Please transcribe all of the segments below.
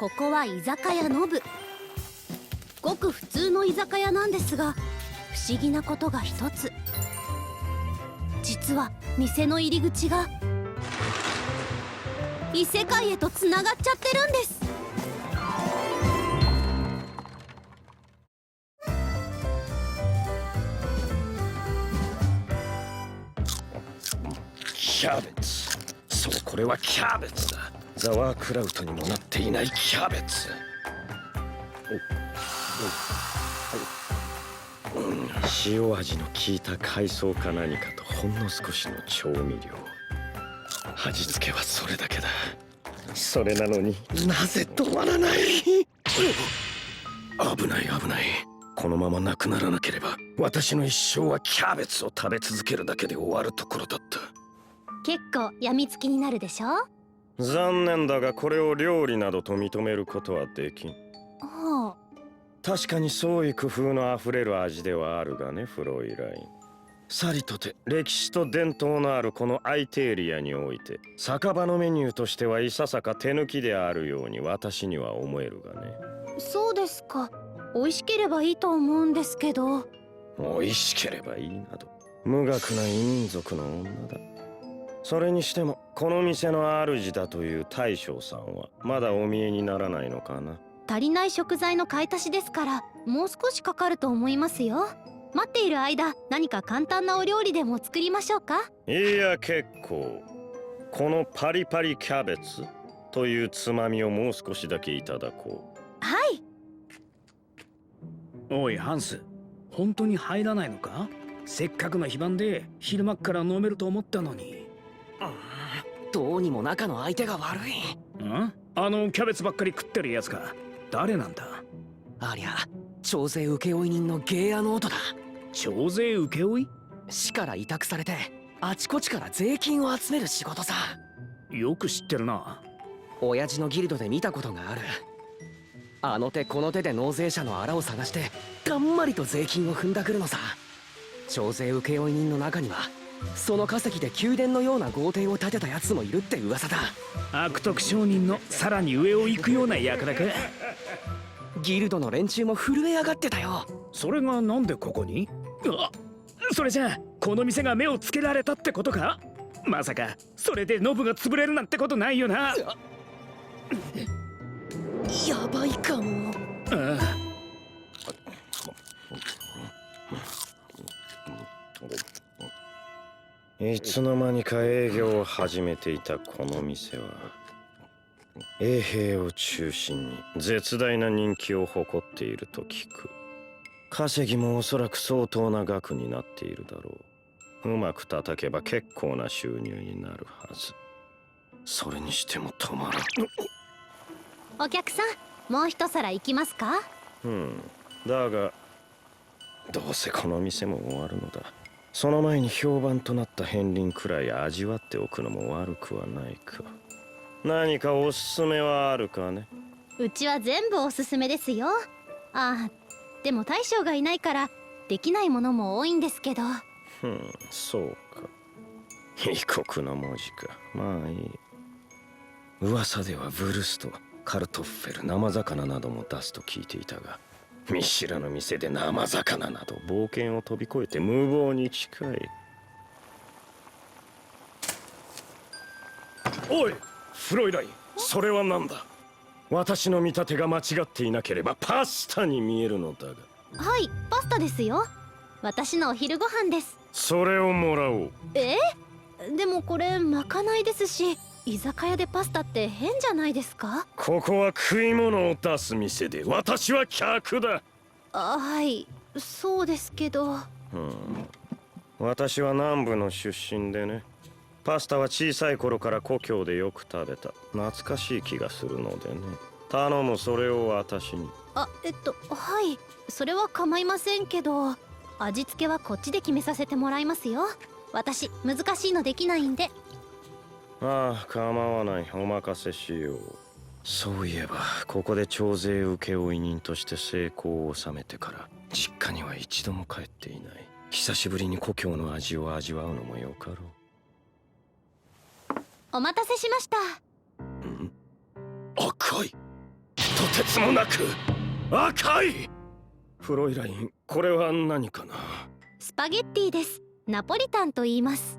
ここは居酒屋のぶ。ごく普通の居酒屋なんですが、不思議なことが一つ。実は店の入り口が異世界へとつながっちゃってるんです。キャベツ。そう、これはキャベツだ。ザワークラウトにもなっていないキャベツ。塩味の効いた海藻か何かとほんの少しの調味料。味付けはそれだけだ。それなのになぜ止まらない。危ない危ない。このままなくならなければ私の一生はキャベツを食べ続けるだけで終わるところだった。結構やみつきになるでしょ。残念だがこれを料理などと認めることはできん。はあ、確かに創意工夫のあふれる味ではあるがね、フロイライン。さりとて歴史と伝統のあるこのアイテーリアにおいて酒場のメニューとしてはいささか手抜きであるように私には思えるがね。そうですか。美味しければいいと思うんですけど。美味しければいいなど無学な異民族の女だ。それにしてもこの店の主だという大将さんはまだお見えにならないのかな。足りない食材の買い足しですからもう少しかかると思いますよ。待っている間何か簡単なお料理でも作りましょうか。いや結構。このパリパリキャベツというつまみをもう少しだけいただこう。はい。おいハンス、本当に入らないのか。せっかくの非番で昼間っから飲めると思ったのに。どうにも中の相手が悪い。あのキャベツばっかり食ってるやつか。誰なんだ。ありゃ徴税請負人のゲーアノートだ。徴税請負？市から委託されてあちこちから税金を集める仕事さ。よく知ってるな。親父のギルドで見たことがある。あの手この手で納税者のあらを探してたんまりと税金を踏んだくるのさ。徴税請負人の中にはその稼ぎで宮殿のような豪邸を建てたやつもいるって噂だ。悪徳商人のさらに上を行くような輩か。ギルドの連中も震え上がってたよ。それがなんでここに。それじゃあこの店が目をつけられたってことか。まさかそれでノブが潰れるなんてことないよな。やばいかも。いつの間にか営業を始めていたこの店は衛兵を中心に絶大な人気を誇っていると聞く。稼ぎもおそらく相当な額になっているだろう。うまく叩けば結構な収入になるはず。それにしても止まらん。お客さん、もう一皿行きますか。だがどうせこの店も終わるのだ。その前に評判となった片鱗くらい味わっておくのも悪くはないか。何かおすすめはあるかね。うちは全部おすすめですよ。でも大将がいないからできないものも多いんですけど。そうか。異国の文字か。まあいい。噂ではブルスト、カルトッフェル、生魚なども出すと聞いていたが、見知らぬ店で生魚など冒険を飛び越えて無謀に近い。おいフロイライン、それは何だ。私の見立てが間違っていなければパスタに見えるのだが。はい、パスタですよ。私のお昼ご飯です。それをもらおう。でもこれまかないですし、居酒屋でパスタって変じゃないですか。ここは食い物を出す店で私は客だ。はい、そうですけど。私は南部の出身でね。パスタは小さい頃から故郷でよく食べた。懐かしい気がするのでね。頼む、それを私に。はい、それは構いませんけど、味付けはこっちで決めさせてもらいますよ。私難しいのできないんで。ああ、構わない。お任せしよう。そういえばここで徴税請負人として成功を収めてから実家には一度も帰っていない。久しぶりに故郷の味を味わうのもよかろう。お待たせしました。赤い。とてつもなく赤い。フロイライン、これは何かな。スパゲッティです。ナポリタンと言います。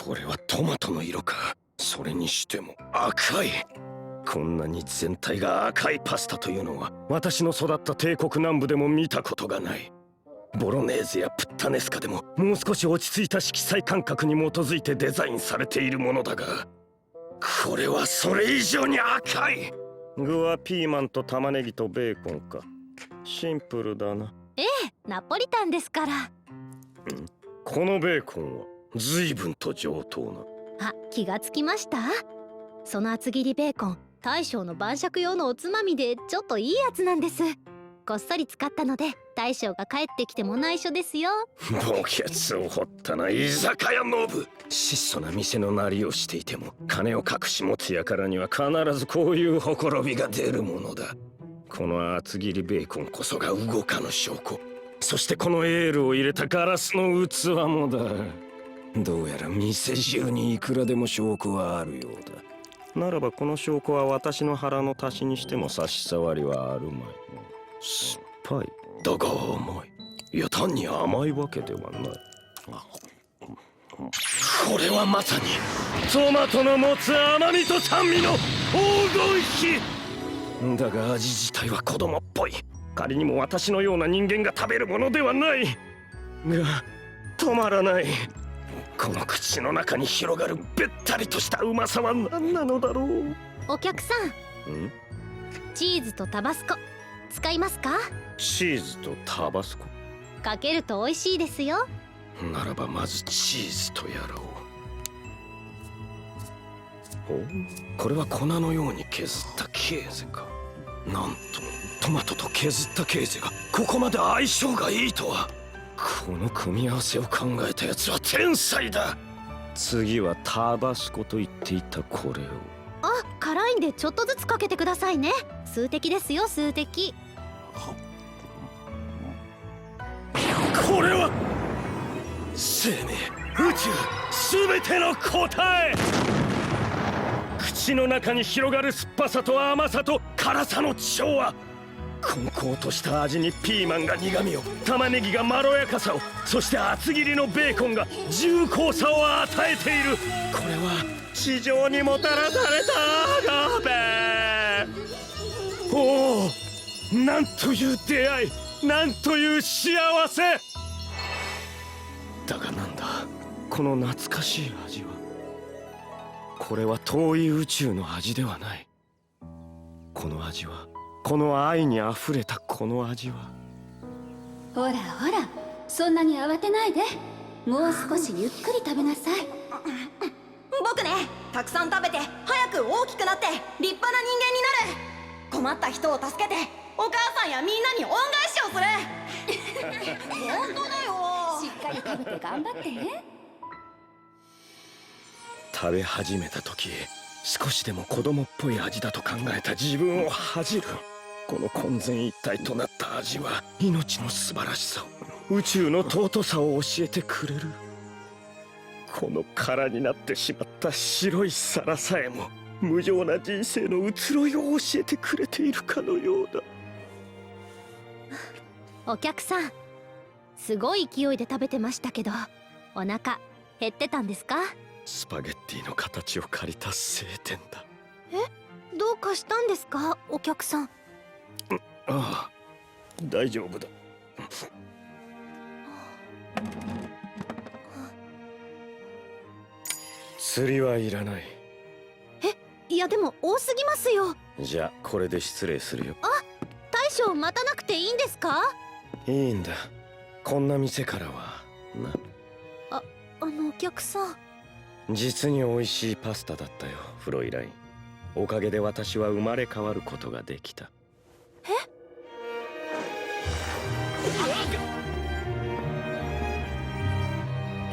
これはトマトの色か。それにしても赤い。こんなに全体が赤いパスタというのは私の育った帝国南部でも見たことがない。ボロネーゼやプッタネスカでももう少し落ち着いた色彩感覚に基づいてデザインされているものだが、これはそれ以上に赤い。具はピーマンと玉ねぎとベーコンか。シンプルだな。ええ、ナポリタンですから。このベーコンは随分と上等な。あ、気がつきました？その厚切りベーコン、大将の晩酌用のおつまみでちょっといいやつなんです。こっそり使ったので大将が帰ってきても内緒ですよ。墓穴を掘ったな居酒屋ノブ。質素な店のなりをしていても金を隠し持つ輩には必ずこういうほころびが出るものだ。この厚切りベーコンこそが動かぬ証拠。そしてこのエールを入れたガラスの器もだ。どうやら店中にいくらでも証拠はあるようだ。ならばこの証拠は私の腹の足しにしても差し障りはあるまい。酸っぱいだが甘い。いや単に甘いわけではない。これはまさにトマトの持つ甘みと酸味の黄金比。だが味自体は子供っぽい。仮にも私のような人間が食べるものではないが止まらない。この口の中に広がるべったりとしたうまさは何なのだろう。お客さん、チーズとタバスコ使いますか？チーズとタバスコかけると美味しいですよ。ならばまずチーズとやろう。お、これは粉のように削ったケーゼか。なんとトマトと削ったケーゼがここまで相性がいいとは。この組み合わせを考えたやつは天才だ。次はタバスコと言っていたこれを。あ、辛いんでちょっとずつかけてくださいね。数滴ですよ、数滴。これは生命、宇宙、全ての答え。口の中に広がる酸っぱさと甘さと辛さの調和。こんこうとした味にピーマンが苦みを、玉ねぎがまろやかさを、そして厚切りのベーコンが重厚さを与えている。これは地上にもたらされたアガベ。おお、なんという出会い、なんという幸せ。だがなんだこの懐かしい味は。これは遠い宇宙の味ではない。この味は、この愛にあふれたこの味は。ほらほら、そんなに慌てないで。もう少しゆっくり食べなさい。僕ね、たくさん食べて早く大きくなって立派な人間になる。困った人を助けてお母さんやみんなに恩返しをする。本当だよ。しっかり食べて頑張ってね。食べ始めた時、少しでも子供っぽい味だと考えた自分を恥じる。この混然一体となった味は命の素晴らしさを、宇宙の尊さを教えてくれる。この空になってしまった白い皿さえも無情な人生の移ろいを教えてくれているかのようだ。お客さん、すごい勢いで食べてましたけど、お腹減ってたんですか？スパゲッティの形を借りた晴天だ。え、どうかしたんですか、お客さん？ああ、大丈夫だ。釣りはいらない。いやでも多すぎますよ。じゃあこれで失礼するよ。大将待たなくていいんですか？いいんだ、こんな店からはな。お客さん、実に美味しいパスタだったよ、フロイライン。おかげで私は生まれ変わることができた。行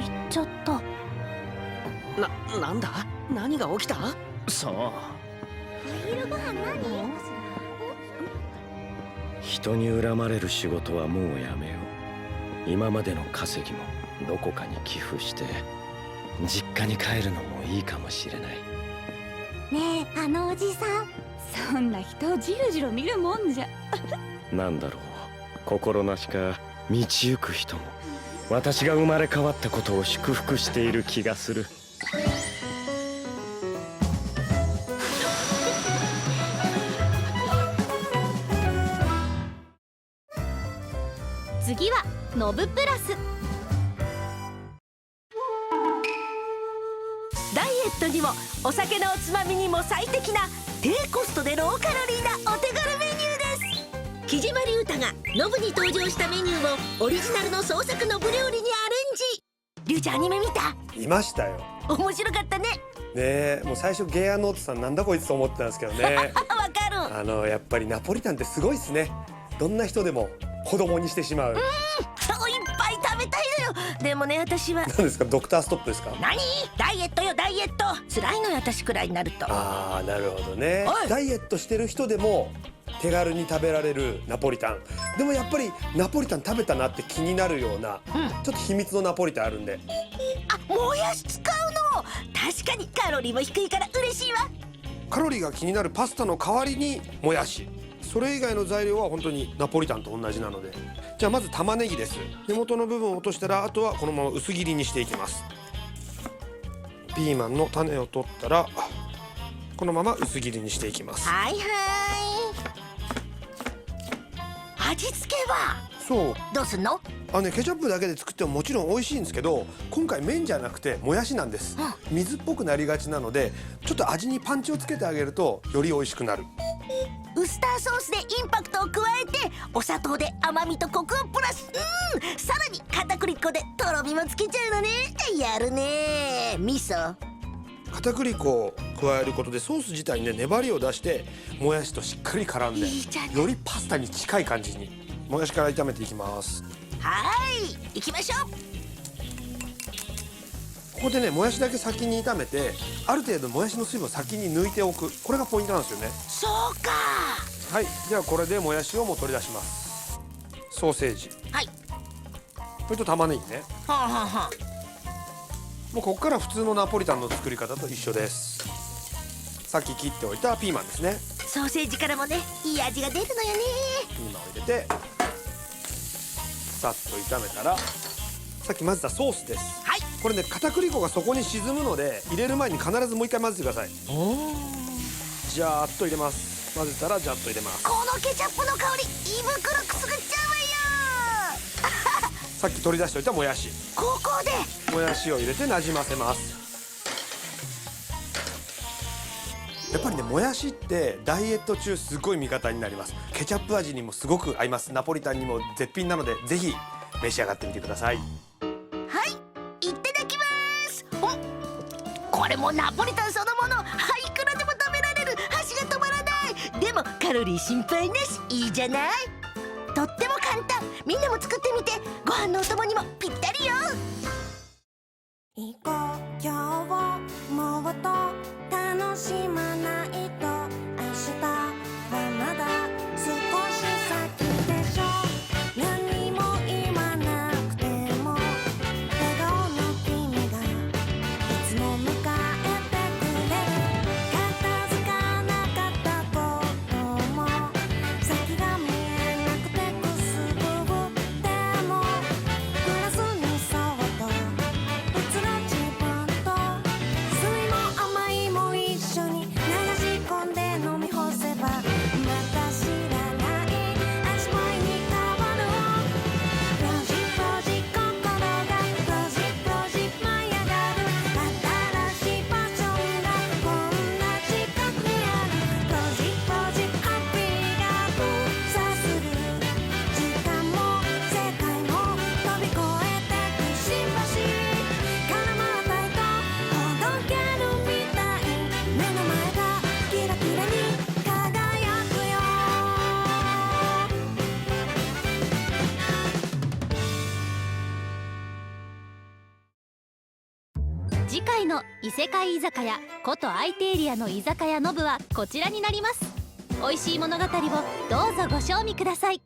っちゃった。なんだ、何が起きた？さあ、昼ご飯何？人に恨まれる仕事はもうやめよう。今までの稼ぎもどこかに寄付して実家に帰るのもいいかもしれない。ねえ、あのおじさん、そんな人をじろじろ見るもんじゃ。なんだろう、心なしか道行く人も私が生まれ変わったことを祝福している気がする。次はノブプラス。ダイエットにもお酒のおつまみにも最適な低コストでローカロリーなお手軽メニューです。木島隆太がノブに登場したメニューをオリジナルの創作ノブ料理にアレンジ。リュウちゃんアニメ見た？いましたよ。面白かったね。ねえ、もう最初ゲアノートさんなんだこいつと思ってたんですけどね。わかる。やっぱりナポリタンってすごいっすね。どんな人でも子供にしてしまう。そういっぱい食べたいのよ。でもね、私は。何ですか、ドクターストップですか？何？ダイエットよダイエット。辛いのよ私くらいになると。ああ、なるほどねおい。ダイエットしてる人でも手軽に食べられるナポリタン。でもやっぱりナポリタン食べたなって気になるような、ちょっと秘密のナポリタンあるんで。あ、もやし使うの。確かにカロリーも低いから嬉しいわ。カロリーが気になるパスタの代わりにもやし、それ以外の材料は本当にナポリタンと同じなので。じゃあまず玉ねぎです。根元の部分を落としたら、あとはこのまま薄切りにしていきます。ピーマンの種を取ったらこのまま薄切りにしていきます。はいはい。味付けはそうどうすんの？ケチャップだけで作ってももちろん美味しいんですけど、今回麺じゃなくてもやしなんです。水っぽくなりがちなので、ちょっと味にパンチをつけてあげるとより美味しくなる。ウスターソースでインパクトを加えて、お砂糖で甘みとコクをプラス。さらに片栗粉でとろみもつけちゃうのね。やるね。味噌、片栗粉を加えることでソース自体にね、粘りを出してもやしとしっかり絡んで、いいじゃないよりパスタに近い感じに。もやしから炒めていきます。はい行きましょう。ここでね、もやしだけ先に炒めて、ある程度もやしの水分を先に抜いておく。これがポイントなんですよね。そうか。はい、ではこれでもやしをもう取り出します。ソーセージ、はい。それと玉ねぎね。はんはんはん。もうここから普通のナポリタンの作り方と一緒です。さっき切っておいたピーマンですね。ソーセージからもね、いい味が出るのよね。ピーマンを入れてさっと炒めたら、さっき混ぜたソースです。はい。これね、片栗粉がそこに沈むので、入れる前に必ずもう一回混ぜてください。ジャーッと入れます。混ぜたらジャッと入れます。このケチャップの香り、胃袋くすぐっちゃうわよ。さっき取り出しておいたもやし、ここでもやしを入れてなじませます。やっぱりね、もやしってダイエット中すごい味方になります。ケチャップ味にもすごく合います。ナポリタンにも絶品なので、ぜひ召し上がってみてください。はい、いただきます。これもナポリタンそのもの。いくらでも食べられる。箸が止まらない。でもカロリー心配なし。いいじゃない。とっても簡単。みんなも作ってみて。ご飯のお供にもぴったりよ。行こう今日をもっと楽しまないと、明日はまだ少し先でしょ。何も言わなくても笑顔の君がいつも迎えてくれる。片付かなかったことも先が見えなくてくすぶっても、プラスにそっとうつろ自分と酸いも甘いも一緒に流し込んで飲み干せば、また知らない味わいに変わる。ロジロジ心がロジロジ舞い上がる。新しいパッションがこんな近くにある。ロジロジハッピーがぶさする。時間も世界も飛び越えてく新橋からまたいとほどけるみたい。目の前がキラキラに輝くよ。次回の異世界居酒屋古都アイテーリアの居酒屋ノブはこちらになります。美味しい物語をどうぞご賞味ください。